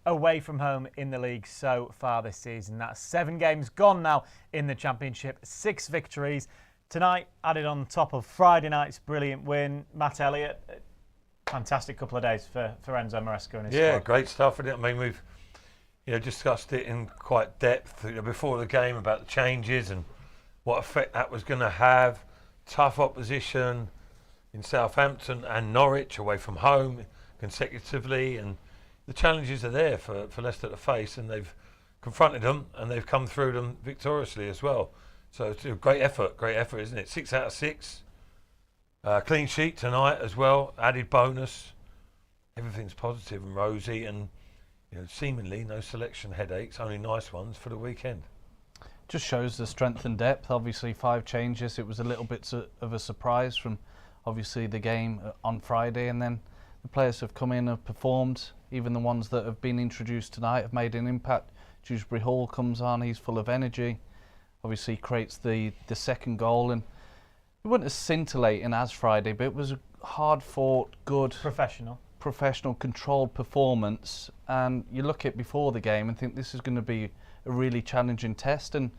away from home in the league so far this season. That's 7 games gone now in the Championship, 6 victories. Tonight, added on top of Friday night's brilliant win. Matt Elliott, fantastic couple of days for Enzo Maresca and his squad. Yeah, great stuff. I mean, we've discussed it in quite depth before the game about the changes and what effect that was going to have. Tough opposition in Southampton and Norwich away from home consecutively, and the challenges are there for Leicester to face, and they've confronted them and they've come through them victoriously as well. So it's a great effort, isn't it? 6 out of 6. Clean sheet tonight as well, added bonus. Everything's positive and rosy, and seemingly no selection headaches, only nice ones for the weekend. Just shows the strength and depth. Obviously 5 changes. It was a little bit of a surprise from obviously the game on Friday, and then the players have come in and performed. Even the ones that have been introduced tonight have made an impact. Dewsbury Hall comes on, he's full of energy. Obviously creates the second goal, and it wasn't as scintillating as Friday, but it was a hard fought, good, professional controlled performance. And you look at before the game and think this is going to be a really challenging test, and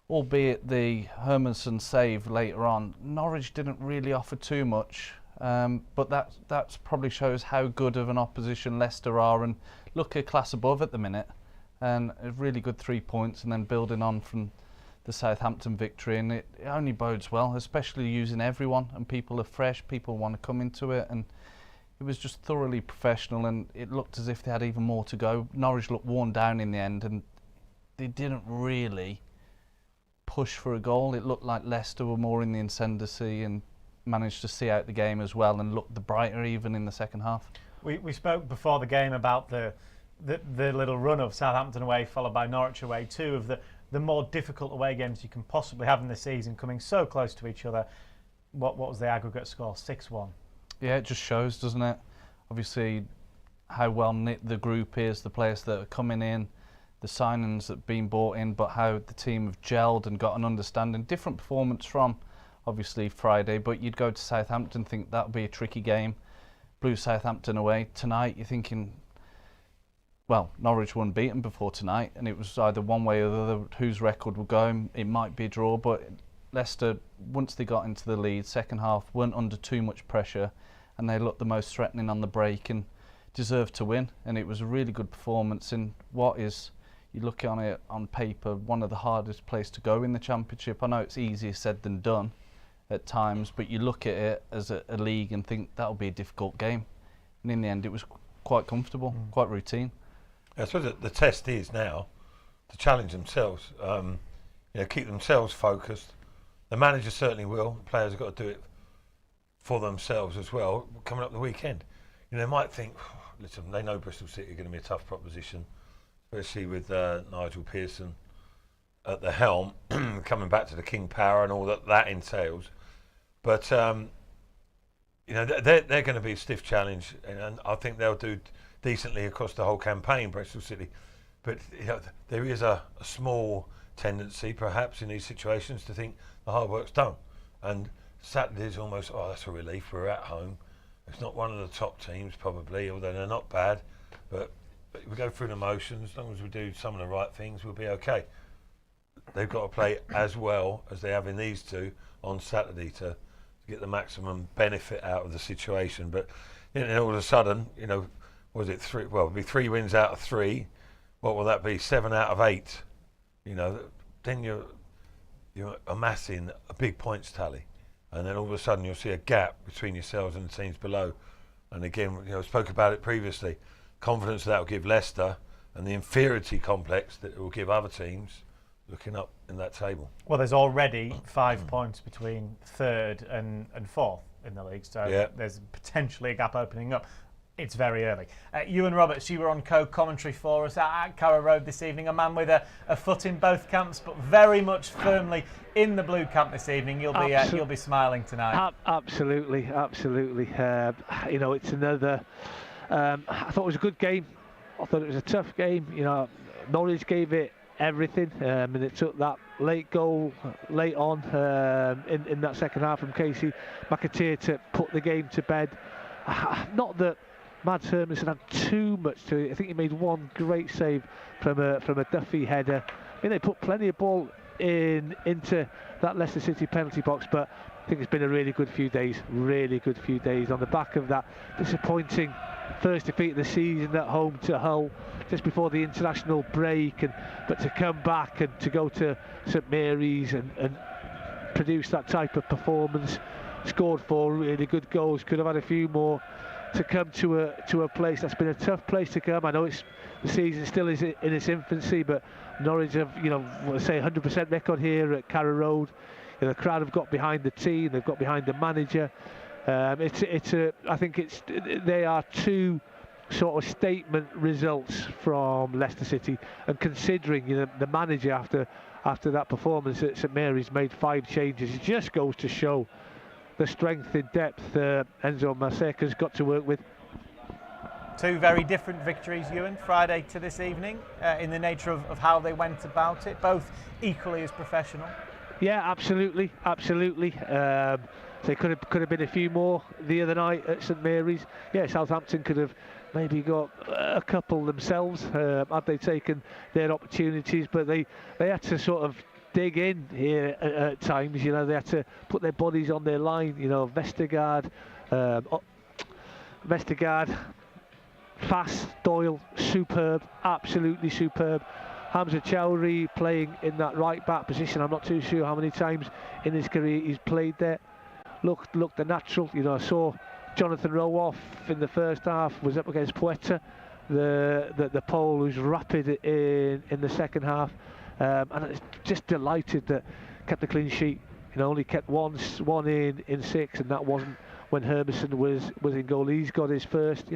albeit the Hermansen save later on, Norwich didn't really offer too much, but that probably shows how good of an opposition Leicester are, and look a class above at the minute, and a really good 3 points, and then building on from the Southampton victory, and it only bodes well, especially using everyone, and people are fresh, people want to come into it, and it was just thoroughly professional, and it looked as if they had even more to go. Norwich looked worn down in the end, and they didn't really push for a goal. It looked like Leicester were more in the ascendancy and managed to see out the game as well, and looked the brighter even in the second half. We spoke before the game about the little run of Southampton away followed by Norwich away, 2 of the more difficult away games you can possibly have in the season, coming so close to each other. What was the aggregate score? 6-1. Yeah, it just shows, doesn't it? Obviously how well knit the group is, the players that are coming in, the signings that have been brought in, but how the team have gelled and got an understanding. Different performance from obviously Friday, but you'd go to Southampton, think that would be a tricky game. Blew Southampton away. Tonight you're thinking, well, Norwich weren't beaten before tonight, and it was either one way or the other whose record would go. It might be a draw, but Leicester, once they got into the lead, second half, weren't under too much pressure, and they looked the most threatening on the break and deserved to win. And it was a really good performance in what is, you look on it on paper, one of the hardest places to go in the Championship. I know it's easier said than done at times, but you look at it as a league and think that'll be a difficult game. And in the end, it was quite comfortable, quite routine. I suppose the test is now to challenge themselves, keep themselves focused. The manager certainly will. The players have got to do it for themselves as well. Coming up the weekend, they might think, listen, they know Bristol City are going to be a tough proposition, especially with Nigel Pearson at the helm, coming back to the King Power and all that entails. But they're going to be a stiff challenge, and I think they'll do decently across the whole campaign, Bristol City. But there is a small tendency, perhaps, in these situations to think the hard work's done. And Saturday's almost, that's a relief, we're at home. It's not one of the top teams, probably, although they're not bad. But we go through the motions, as long as we do some of the right things, we'll be okay. They've got to play as well as they have in these 2 on Saturday to get the maximum benefit out of the situation. But all of a sudden, was it 3? Well, it'll be 3 wins out of 3. What will that be? 7 out of 8. Then you're amassing a big points tally, and then all of a sudden you'll see a gap between yourselves and the teams below. And again, I spoke about it previously. Confidence that will give Leicester, and the inferiority complex that it will give other teams looking up in that table. Well, there's already 5 points between 3rd and 4th in the league, so there's potentially a gap opening up. It's very early. Ewan Roberts, you were on co-commentary for us at Carrow Road this evening, a man with a foot in both camps, but very much firmly in the blue camp this evening. You'll be smiling tonight. Absolutely. It's another. I thought it was a good game. I thought it was a tough game. Norwich gave it everything, and it took that late goal late on in that second half from Casey McAteer to put the game to bed. Not that Mads Hermansen had too much to it. I think he made one great save from a Duffy header. I mean, they put plenty of ball into that Leicester City penalty box, but I think it's been a really good few days on the back of that disappointing first defeat of the season at home to Hull just before the international break, but to come back and to go to St Mary's and produce that type of performance, scored 4 really good goals, could have had a few more, to come to a place that's been a tough place to come. I know the season still is in its infancy, but Norwich have, say 100% record here at Carrow Road. The crowd have got behind the team, they've got behind the manager. I think they are 2 sort of statement results from Leicester City, and considering the manager after that performance at St Mary's made 5 changes, it just goes to show the strength in depth Enzo Maseca's got to work with. 2 very different victories, Ewan, Friday to this evening, in the nature of how they went about it, both equally as professional. Yeah, absolutely. They could have been a few more the other night at St Mary's. Yeah, Southampton could have maybe got a couple themselves had they taken their opportunities, but they had to sort of dig in here at times. They had to put their bodies on their line. Vestergaard, fast, Doyle, superb, absolutely superb. Hamza Chowdhury playing in that right back position. I'm not too sure how many times in his career he's played there. Looked the natural. I saw Jonathan Rowoff in the first half was up against Poeta, the Pole, who's rapid in the second half. And I was just delighted that kept the clean sheet. Only kept one in 6, and that wasn't when Hermansen was in goal. He's got his first.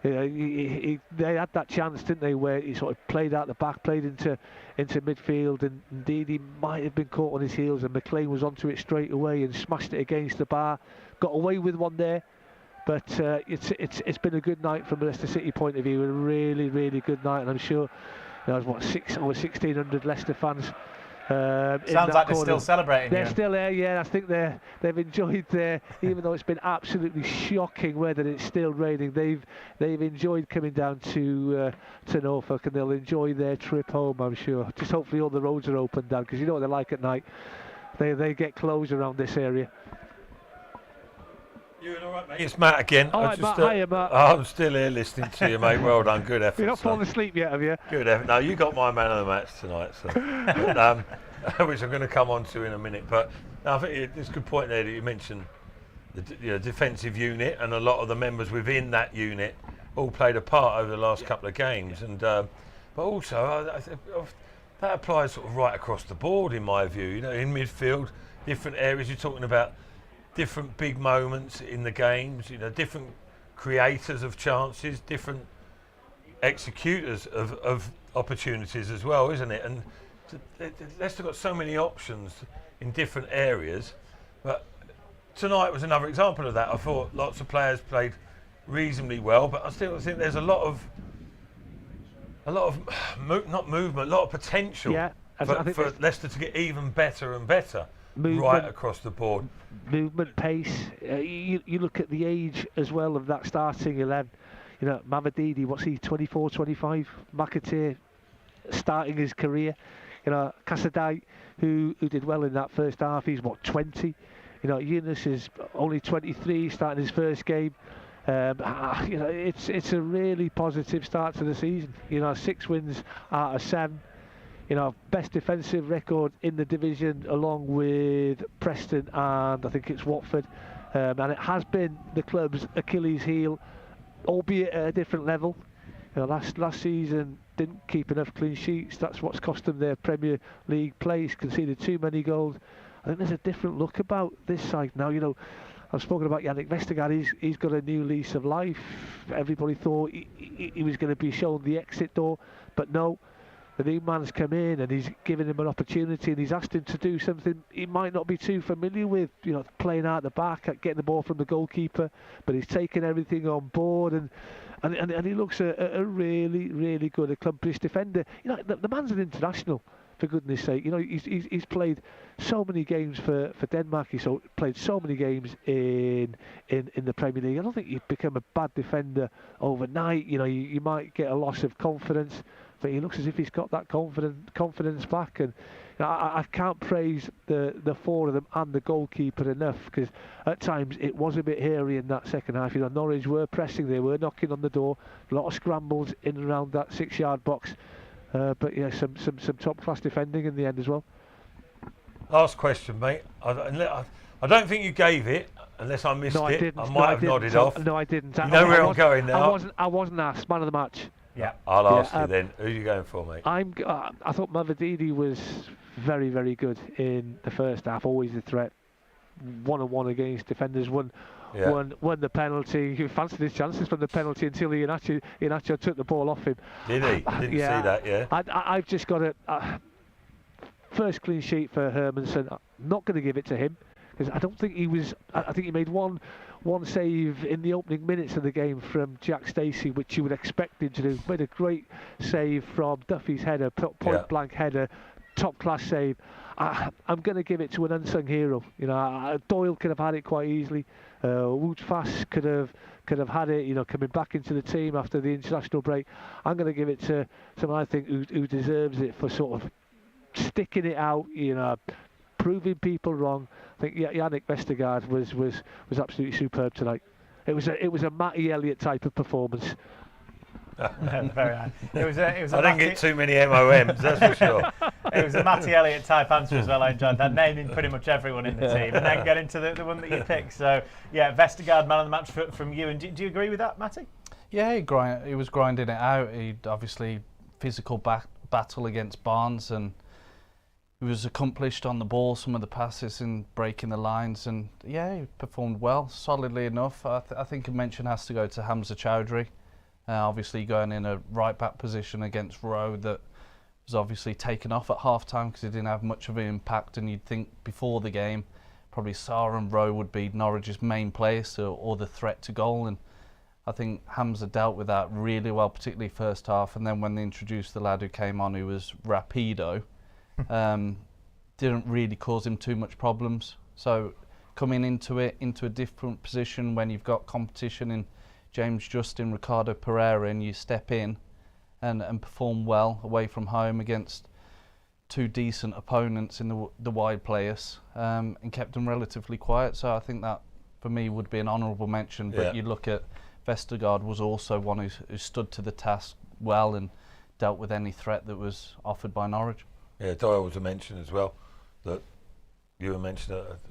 They had that chance, didn't they, where he sort of played out the back, played into midfield, and indeed he might have been caught on his heels, and McLean was onto it straight away and smashed it against the bar. Got away with one there, but it's been a good night from a Leicester City point of view, a really, really good night, and I'm sure there's over 1,600 Leicester fans. Sounds like they're still celebrating. They're still there, yeah. I think they've enjoyed even though it's been absolutely shocking weather, it's still raining. They've enjoyed coming down to Norfolk, and they'll enjoy their trip home, I'm sure. Just hopefully all the roads are open, Dan, because you know what they're like at night. They get closed around this area. You all right, mate? It's Matt again. All right, Matt. Hiya, Matt. I'm still here listening to you, mate. Well done. Good effort. You're not falling asleep yet, have you? Good effort. No, you got my man of the match tonight, so, which I'm going to come on to in a minute. But no, I think it's a good point there that you mentioned the defensive unit, and a lot of the members within that unit all played a part over the last couple of games. And but also, that applies sort of right across the board, in my view. In midfield, different areas. You're talking about different big moments in the games, different creators of chances, different executors of opportunities as well, isn't it? And Leicester got so many options in different areas, but tonight was another example of that. I thought lots of players played reasonably well, but I still think there's a lot of not movement, a lot of potential for Leicester to get even better and better. Movement, right across the board. Movement, pace. You look at the age as well of that starting 11. Mavididi, what's he, 24, 25? McAteer starting his career. Casadei, who did well in that first half, he's 20? Yunus is only 23, starting his first game. It's a really positive start to the season. 6 wins out of 7. Best defensive record in the division, along with Preston and I think it's Watford, and it has been the club's Achilles heel, albeit at a different level. Last season didn't keep enough clean sheets. That's what's cost them their Premier League place. Conceded too many goals. I think there's a different look about this side now. I've spoken about Yannick Vestergaard. He's got a new lease of life. Everybody thought he was going to be shown the exit door, but no. The new man's come in and he's given him an opportunity, and he's asked him to do something he might not be too familiar with, playing out the back, getting the ball from the goalkeeper, but he's taken everything on board, and he looks a really, really good, accomplished defender. The man's an international for goodness sake. You know, he's played so many games for Denmark. He's played so many games in the Premier League. I don't think you'd become a bad defender overnight. You know, you might get a loss of confidence, but he looks as if he's got that confidence back. And you know, I can't praise the four of them and the goalkeeper enough, because at times it was a bit hairy in that second half. You know, Norwich were pressing, they were knocking on the door, a lot of scrambles in and around that 6-yard box. But yeah, some top class defending in the end as well. Last question, mate. I don't think you gave it, unless I missed it. Didn't. I might have nodded off. No, I didn't. You know where I'm going now. I wasn't asked man of the match. Yeah. I'll ask you then. Who are you going for, mate? I thought Mavadidi was very, very good in the first half. Always a threat. 1-on-1 against defenders. Won the penalty. He fancied his chances from the penalty until Iheanacho took the ball off him. Did he? Didn't see that. Yeah. I've just got a first clean sheet for Hermansen. I'm not going to give it to him, because I don't think he was. I think he made one save in the opening minutes of the game from Jack Stacey, which you would expect him to do. Made a great save from Duffy's header, point blank header, top class save. I'm going to give it to an unsung hero. You know, Doyle could have had it quite easily. Wout Faes could have had it. You know, coming back into the team after the international break. I'm going to give it to someone I think who deserves it for sort of sticking it out. You know, proving people wrong. I think Yannick Vestergaard was absolutely superb tonight. It was a Matty Elliott type of performance. Very high. It was I didn't get too many MOMs, that's for sure. It was a Matty Elliott type answer as well. I enjoyed that, naming pretty much everyone in the team, and then get into the one that you picked. So yeah, Vestergaard man of the match from you. And do you agree with that, Matty? Yeah, he was grinding it out. He obviously physical battle against Barnes, and he was accomplished on the ball, some of the passes and breaking the lines, and yeah, he performed well, solidly enough. I think a mention has to go to Hamza Chowdhury. Obviously going in a right back position against Rowe, that was obviously taken off at half time because he didn't have much of an impact, and you'd think before the game probably Sarr and Rowe would be Norwich's main players or the threat to goal, and I think Hamza dealt with that really well, particularly first half. And then when they introduced the lad who came on, who was Rapido, didn't really cause him too much problems. So coming into a different position when you've got competition in James Justin, Ricardo Pereira, and you step in and perform well away from home against two decent opponents in the wide players, and kept them relatively quiet. So I think that for me would be an honourable mention. But you look at Vestergaard was also one who stood to the task well and dealt with any threat that was offered by Norwich. Yeah, Doyle was a mention as well that you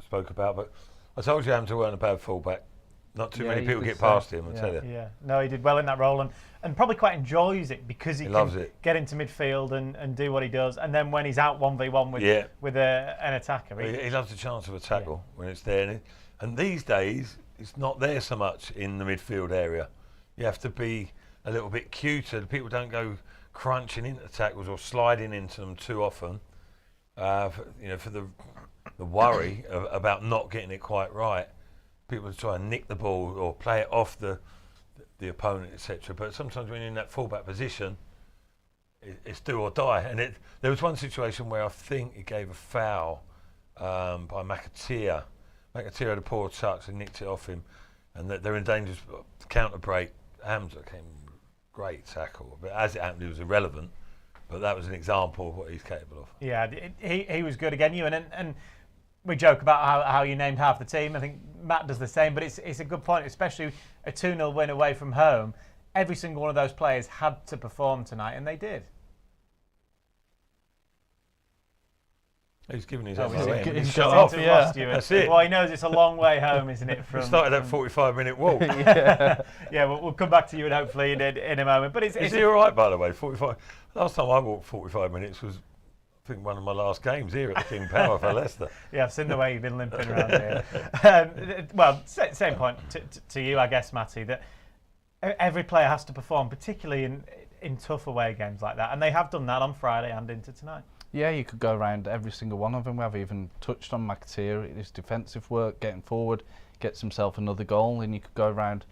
spoke about. But I told you Hamza weren't a bad fullback. Not too many people get past him, I tell you. Yeah, no, he did well in that role, and probably quite enjoys it because he loves can it. Get into midfield and do what he does. And then when he's out 1v1 with an attacker, he loves the chance of a tackle when it's there. And these days, it's not there so much in the midfield area. You have to be a little bit cuter. People don't go crunching into tackles or sliding into them too often. For the worry about not getting it quite right. People try and nick the ball or play it off the opponent, etc. But sometimes when you're in that fullback position, it's do or die. And there was one situation where I think he gave a foul by McAteer. McAteer had a poor touch and nicked it off him, and they're in danger of counter break. Hamza came great tackle, but as it happened, he was irrelevant. But that was an example of what he's capable of. Yeah, he was good again, Ewan, and we joke about how you named half the team. I think Matt does the same, but it's a good point, especially a 2-0 win away from home. Every single one of those players had to perform tonight, and they did. He's given his He's shut off, That's it. Well, he knows it's a long way home, isn't it? He started that 45-minute walk. We'll come back to you and hopefully in a moment. But is he all right, by the way? 45. Last time I walked 45 minutes was, I think, one of my last games here at the King Power for Leicester. Yeah, I've seen the way you've been limping around here. Well, same point to you, I guess, Matty, that every player has to perform, particularly in tough away games like that. And they have done that on Friday and into tonight. Yeah, you could go around every single one of them. We have even touched on McAteer, his defensive work, getting forward, gets himself another goal, and you could go around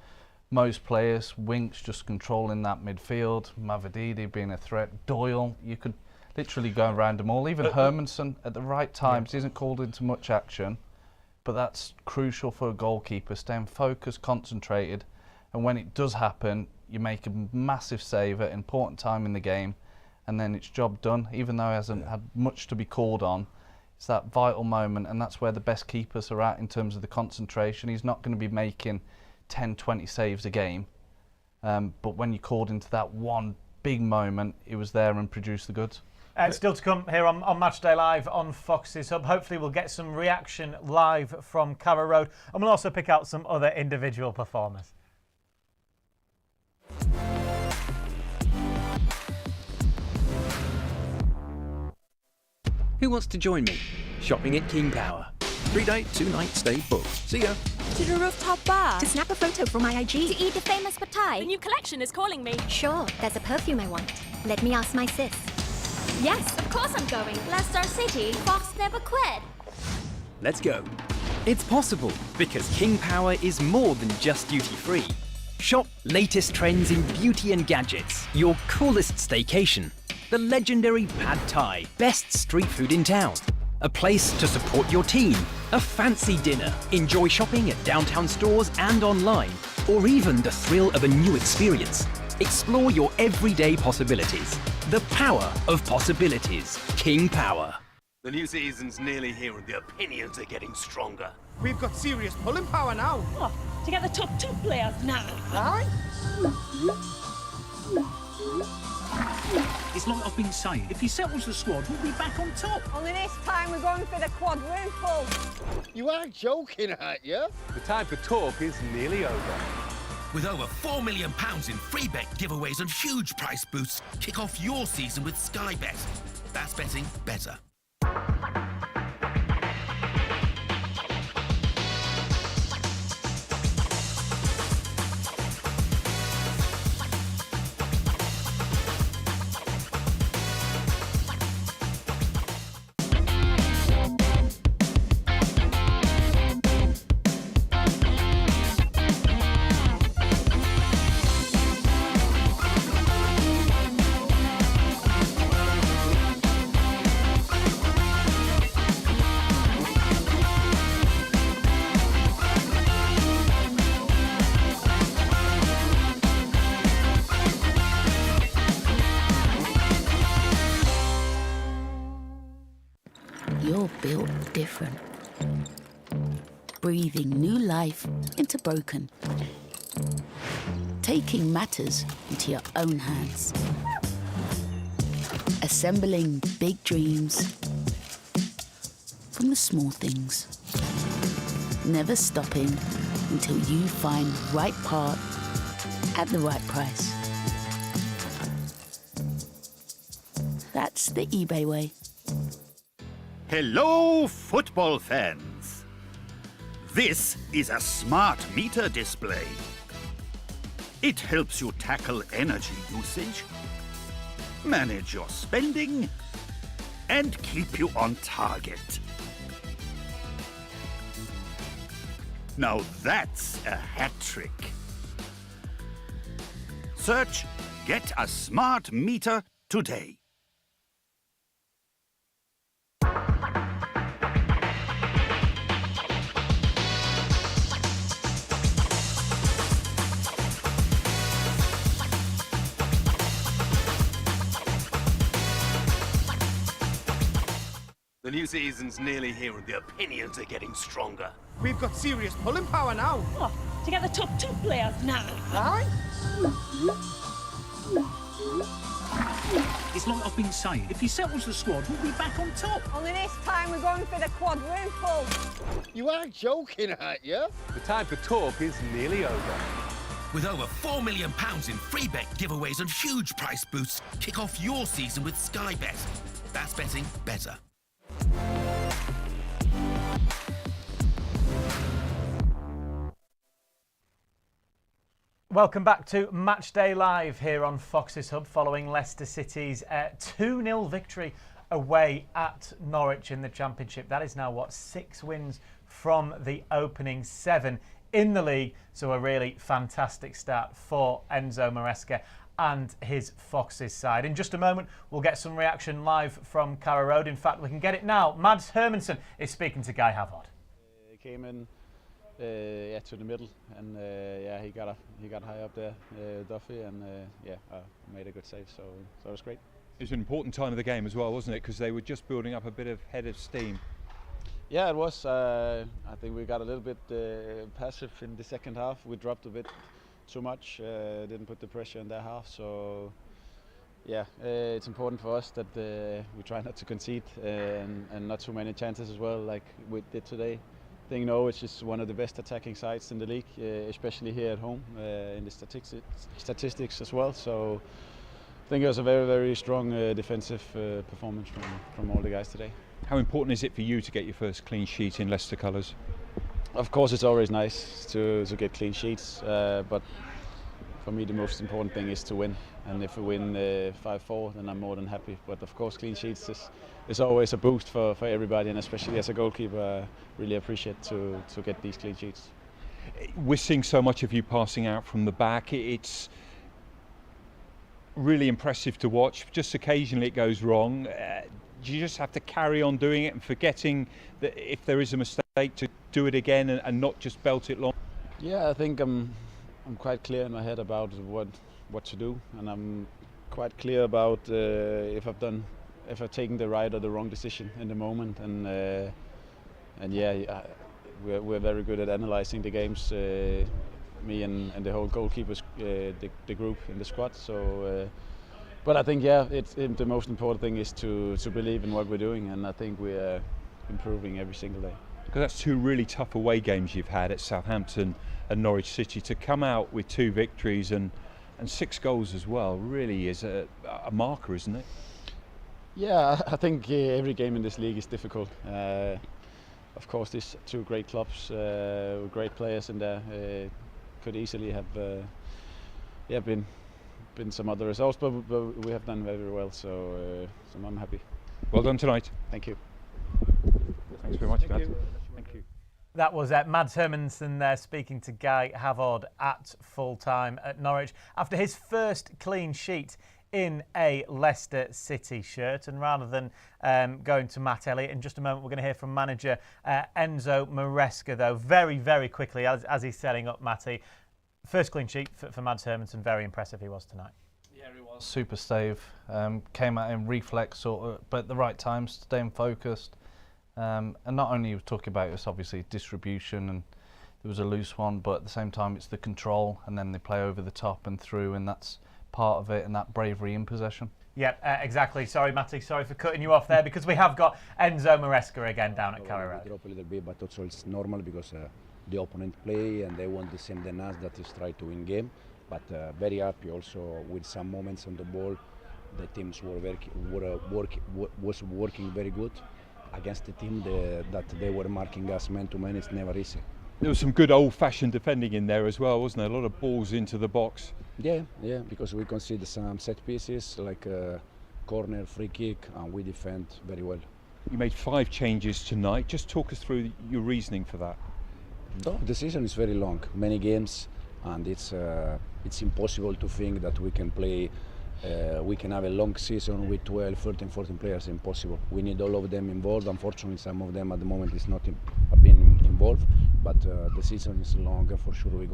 most players. Winks just controlling that midfield, Mavadidi being a threat, Doyle, you could literally going around them all. Even Hermansen at the right times isn't called into much action, but that's crucial for a goalkeeper, staying focused, concentrated, and when it does happen, you make a massive save at an important time in the game, and then it's job done. Even though he hasn't had much to be called on, it's that vital moment, and that's where the best keepers are at in terms of the concentration. He's not going to be making 10, 20 saves a game, but when you're called into that one big moment, he was there and produced the goods. Still to come here on Matchday Live on Fox's Hub. Hopefully we'll get some reaction live from Carrow Road, and we'll also pick out some other individual performers. Who wants to join me? Shopping at King Power. 3-day, 2-night stay booked. See ya. To the rooftop bar. To snap a photo for my IG. To eat the famous pad thai. The new collection is calling me. Sure, there's a perfume I want. Let me ask my sis. Yes, of course I'm going. Leicester City, Fox never quit. Let's go. It's possible because King Power is more than just duty-free. Shop latest trends in beauty and gadgets. Your coolest staycation. The legendary pad thai. Best street food in town. A place to support your team. A fancy dinner. Enjoy shopping at downtown stores and online. Or even the thrill of a new experience. Explore your everyday possibilities. The power of possibilities. King Power. The new season's nearly here and the opinions are getting stronger. We've got serious pulling power now. What? To get the top two players now? Aye? It's like I've been saying, if he settles the squad, we'll be back on top. Only this time we're going for the quadruple. You are joking, aren't you? The time for talk is nearly over. With over £4 million in free bet giveaways and huge price boosts, kick off your season with Sky Bet. That's betting better. You're built different. Breathing new life into broken. Taking matters into your own hands. Assembling big dreams from the small things. Never stopping until you find right part at the right price. That's the eBay way. Hello, football fans. This is a smart meter display. It helps you tackle energy usage, manage your spending, and keep you on target. Now that's a hat trick. Search Get a Smart Meter today. The new season's nearly here and the opinions are getting stronger. We've got serious pulling power now. What? To get the top two players now? Aye? It's like I've been saying, if he settles the squad, we'll be back on top. Only this time we're going for the quadruple. You are joking, aren't you? The time for talk is nearly over. With over £4 million in free bet giveaways and huge price boosts, kick off your season with Sky Bet. That's betting better. Welcome back to Matchday Live here on Fox's Hub following Leicester City's 2-0 victory away at Norwich in the Championship. That is now, 6 wins from the opening 7 in the league. So a really fantastic start for Enzo Maresca and his Foxes side. In just a moment, we'll get some reaction live from Carrow Road. In fact, we can get it now. Mads Hermansen is speaking to Guy Havard. He came in to the middle, and he got high up there, Duffy, and made a good save, so it was great. It was an important time of the game as well, wasn't it? Because they were just building up a bit of head of steam. Yeah, it was. I think we got a little bit passive in the second half. We dropped a bit too much, didn't put the pressure in their half. So, yeah, it's important for us that we try not to concede and not too many chances as well, like we did today. I think Norwich is one of the best attacking sides in the league, especially here at home in the statistics as well. So. I think it was a very, very strong defensive performance from all the guys today. How important is it for you to get your first clean sheet in Leicester colours? Of course, it's always nice to get clean sheets, but for me the most important thing is to win. And if we win 5-4, then I'm more than happy. But of course, clean sheets is always a boost for everybody, and especially as a goalkeeper, I really appreciate to get these clean sheets. We're seeing so much of you passing out from the back. It's really impressive to watch. Just occasionally it goes wrong. You just have to carry on doing it and forgetting that if there is a mistake to do it again and not just belt it long. Yeah, I think I'm quite clear in my head about what to do, and I'm quite clear about if I've taken the right or the wrong decision in the moment, and we're very good at analysing the games. Me and the whole goalkeepers, the group in the squad. So, but I think the most important thing is to believe in what we're doing, and I think we're improving every single day. Because that's two really tough away games you've had at Southampton and Norwich City. To come out with 2 victories and 6 goals as well really is a marker, isn't it? Yeah, I think every game in this league is difficult. Of course, these 2 great clubs, with great players in there. Could easily have been some other results, but we have done very well, so I'm happy. Well done tonight. Thank you. Thanks very much, Matt. Thank you. That was Mads Hermansen there speaking to Guy Havard at full time at Norwich after his first clean sheet in a Leicester City shirt. And rather than going to Matt Elliott, in just a moment we're going to hear from manager Enzo Maresca, though, very, very quickly as he's setting up, Matty. First clean sheet for Mads Hermansen, very impressive he was tonight. Yeah, he was. Super save, came at him reflex, but at the right time, staying focused. And not only he was talking about this, obviously, distribution, and there was a loose one, but at the same time it's the control, and then they play over the top and through, and that's part of it, and that bravery in possession. Yeah, exactly. Sorry, Matty, sorry for cutting you off there, because we have got Enzo Maresca again down at Carrow Road. Drop a little bit, but also it's normal because the opponent play and they want the same than us, that is try to win game. But very happy also with some moments on the ball. The teams was working very good against the team that they were marking us man to man. It's never easy. There was some good old-fashioned defending in there as well, wasn't there? A lot of balls into the box. Yeah, because we concede some set pieces like corner, free kick, and we defend very well. You made 5 changes tonight. Just talk us through your reasoning for that. No, the season is very long, many games, and it's impossible to think that we can play. We can have a long season with 12, 13, 14 players. Impossible. We need all of them involved. Unfortunately, some of them at the moment is not have been involved. But the season is long, and for sure we're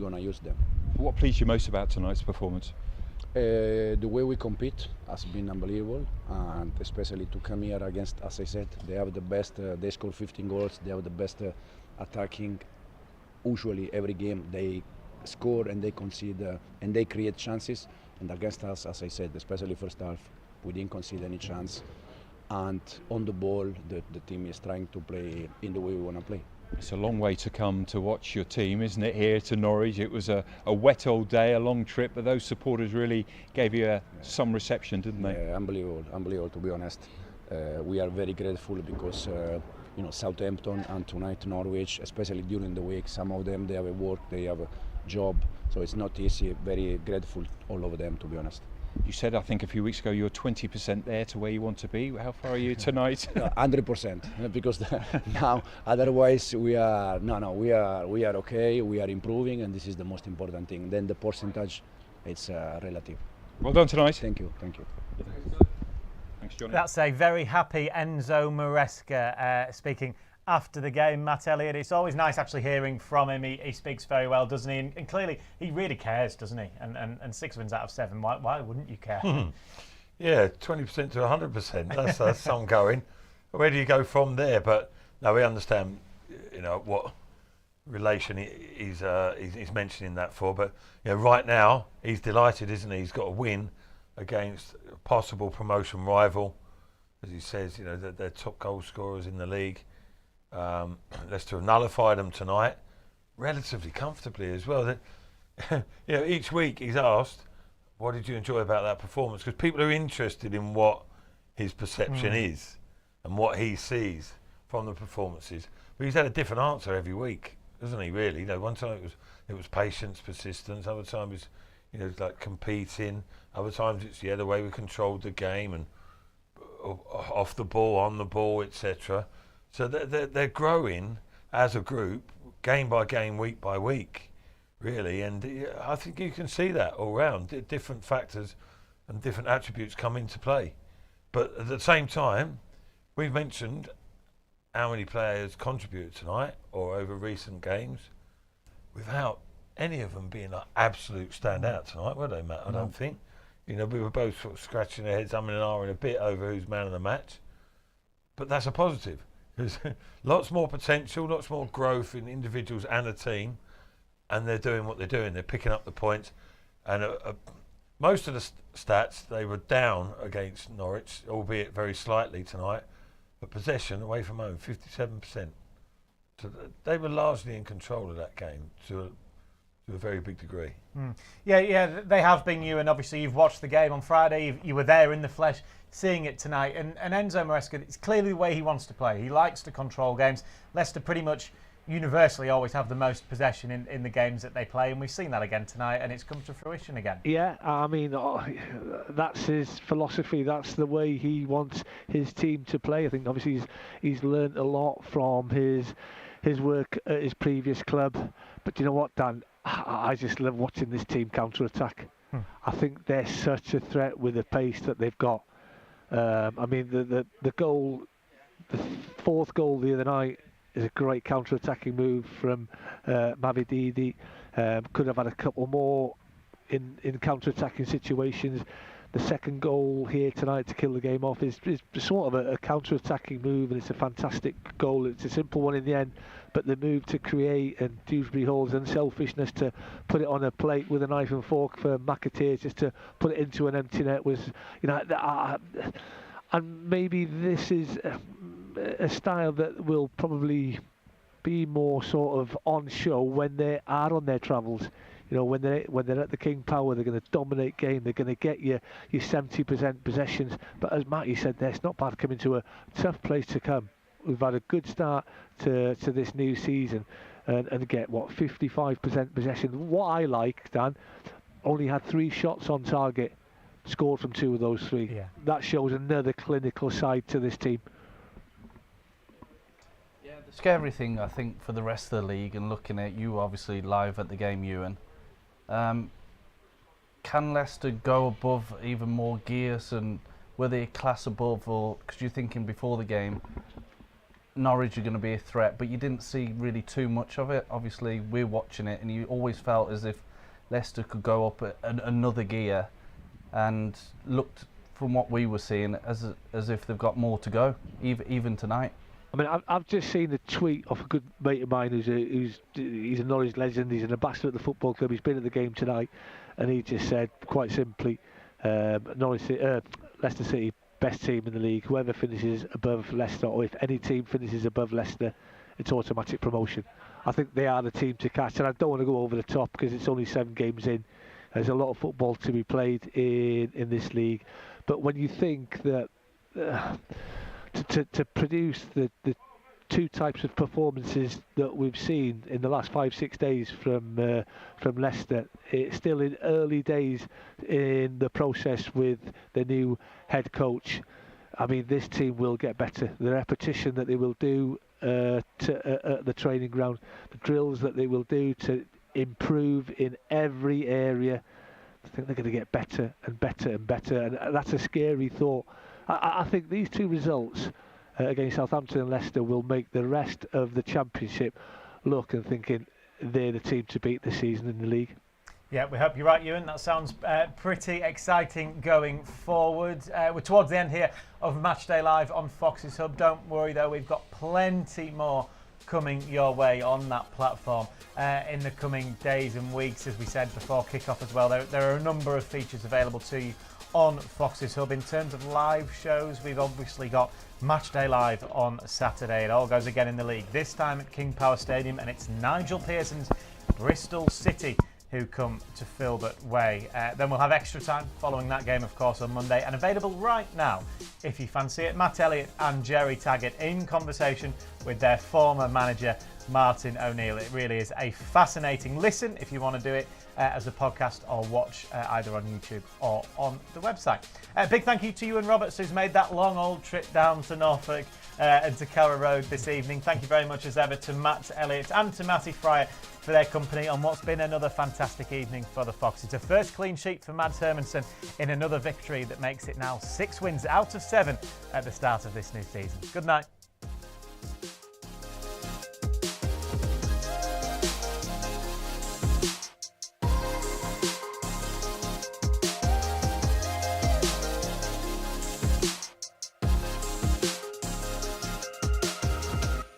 gonna use them. What pleased you most about tonight's performance? The way we compete has been unbelievable, and especially to come here against, as I said, they have the best. They score 15 goals. They have the best attacking. Usually every game they score and they concede and they create chances. And against us, as I said, especially first half, we didn't concede any chance. And on the ball, the team is trying to play in the way we want to play. It's a long way to come to watch your team, isn't it, here to Norwich? It was a wet old day, a long trip, but those supporters really gave you some reception, didn't they? Yeah, unbelievable, to be honest. We are very grateful because, Southampton and tonight Norwich, especially during the week, some of them, they have a work, they have a job, so it's not easy. Very grateful, all of them, to be honest. You said, I think a few weeks ago, you're 20% there to where you want to be. How far are you tonight? 100%, because now, otherwise we are okay. We are improving, and this is the most important thing. Then the percentage it's relative. Well done tonight. Thank you. Thank you. Thanks, Johnny. That's a very happy Enzo Maresca speaking after the game, Matt Elliott. It's always nice actually hearing from him. He speaks very well, doesn't he? And clearly he really cares, doesn't he? And 6 wins out of 7, why wouldn't you care? Yeah, 20% to 100%. That's ongoing. Where do you go from there? But no, we understand, what relation he's mentioning that for. But right now he's delighted, isn't he? He's got a win against a possible promotion rival, as he says. They're top goal scorers in the league. Leicester have nullified them tonight, relatively comfortably as well. Each week he's asked, what did you enjoy about that performance? Because people are interested in what his perception is and what he sees from the performances. But he's had a different answer every week, hasn't he? Really, one time it was patience, persistence. Other times it's like competing. Other times it's the way we controlled the game and off the ball, on the ball, etc. So they're growing as a group, game by game, week by week, really. And I think you can see that all round. Different factors and different attributes come into play. But at the same time, we've mentioned how many players contributed tonight or over recent games without any of them being an absolute standout tonight, were they, Matt? I don't think. We were both sort of scratching our heads, umming and ahhing a bit over who's man of the match. But that's a positive. There's lots more potential, lots more growth in individuals and a team, and they're doing what they're doing. They're picking up the points, and most of the stats, they were down against Norwich, albeit very slightly tonight, but possession away from home, 57%. So they were largely in control of that game to a very big degree. Yeah, they have been, you, and obviously you've watched the game on Friday. You were there in the flesh, seeing it tonight. And Enzo Maresca, it's clearly the way he wants to play. He likes to control games. Leicester pretty much universally always have the most possession in the games that they play, and we've seen that again tonight, and it's come to fruition again. Yeah, I mean, that's his philosophy. That's the way he wants his team to play. I think obviously he's learned a lot from his work at his previous club. But do you know what, Dan? I just love watching this team counter-attack. I think they're such a threat with the pace that they've got. I mean, the goal, the fourth goal the other night is a great counter-attacking move from Mavididi. Could have had a couple more in counter-attacking situations. The second goal here tonight to kill the game off is sort of a counter-attacking move, and it's a fantastic goal. It's a simple one in the end, but the move to create and Dewsbury Hall's unselfishness to put it on a plate with a knife and fork for McAteer just to put it into an empty net was, and maybe this is a style that will probably be more sort of on show when they are on their travels. When they're at the King Power, they're going to dominate game. They're going to get your 70% possessions. But as Matty said there, it's not bad coming to a tough place to come. We've had a good start to this new season and get, 55% possession. What I like, Dan, only had 3 shots on target, scored from 2 of those 3. Yeah. That shows another clinical side to this team. Yeah, the scary thing, I think, for the rest of the league, and looking at you obviously live at the game, Ewan, can Leicester go above even more gears, and were they a class above, or because you're thinking before the game Norwich are going to be a threat, but you didn't see really too much of it. Obviously we're watching it and you always felt as if Leicester could go up another gear, and looked from what we were seeing as if they've got more to go, even tonight. I mean, I've just seen a tweet of a good mate of mine he's a Norwich legend. He's an ambassador at the football club. He's been at the game tonight, and he just said quite simply, Leicester City, best team in the league. Whoever finishes above Leicester, or if any team finishes above Leicester, it's automatic promotion. I think they are the team to catch, and I don't want to go over the top because it's only 7 games in. There's a lot of football to be played in this league, but when you think that to produce the 2 types of performances that we've seen in the last 5-6 days from Leicester, it's still in early days in the process with the new head coach. I mean, this team will get better. The repetition that they will do at the training ground, the drills that they will do to improve in every area, I think they're going to get better and better and better, and that's a scary thought. I think these two results against Southampton and Leicester will make the rest of the Championship look and thinking they're the team to beat this season in the league. Yeah, we hope you're right, Ewan. That sounds pretty exciting going forward. We're towards the end here of Matchday Live on Fox's Hub. Don't worry, though, we've got plenty more coming your way on that platform in the coming days and weeks, as we said before kick-off as well. There are a number of features available to you on Fox's Hub. In terms of live shows, we've obviously got Matchday Live on Saturday. It all goes again in the league, this time at King Power Stadium, and it's Nigel Pearson's Bristol City who come to Filbert Way. Then we'll have extra time following that game, of course, on Monday, and available right now, if you fancy it, Matt Elliott and Jerry Taggart in conversation with their former manager, Martin O'Neill. It really is a fascinating listen if you want to do it as a podcast or watch either on YouTube or on the website. Big thank you to Ewan Roberts, who's made that long old trip down to Norfolk and to Carrow Road this evening. Thank you very much as ever to Matt Elliott and to Matty Fryer for their company on what's been another fantastic evening for the Foxes. A first clean sheet for Mads Hermansen in another victory that makes it now 6 wins out of 7 at the start of this new season. Good night.